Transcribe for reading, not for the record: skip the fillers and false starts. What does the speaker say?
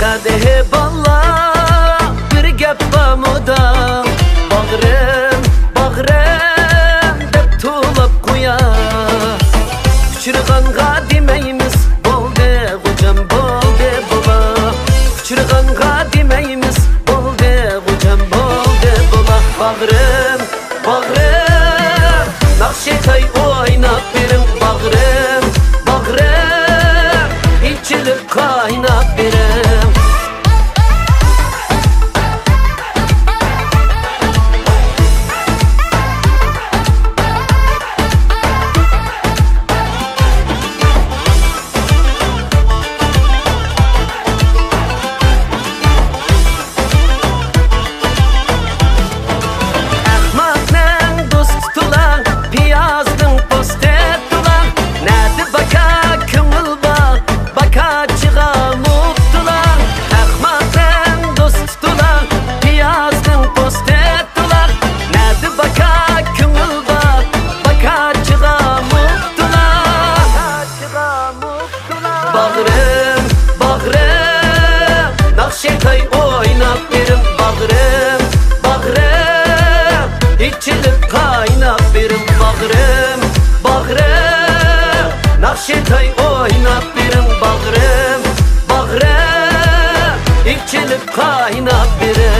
Kadehe balla bir gep bamuda Bağrım, bağrım dep tulap kuya Küçürganğa demeyimiz bolde Kocam bolde bola Küçürganğa demeyimiz bolde Kocam bolde bola Bağrım, bağrım Nakşetay oynap berim Bağrım, bağrım İçilip kaynap berim Bağrım, bağrım Nakşetay oynap berim Bağrım, bağrım İçilip kaynap berim Bağrım, bağrım Nakşetay oynap berim Bağrım, bağrım İçilip kaynap berim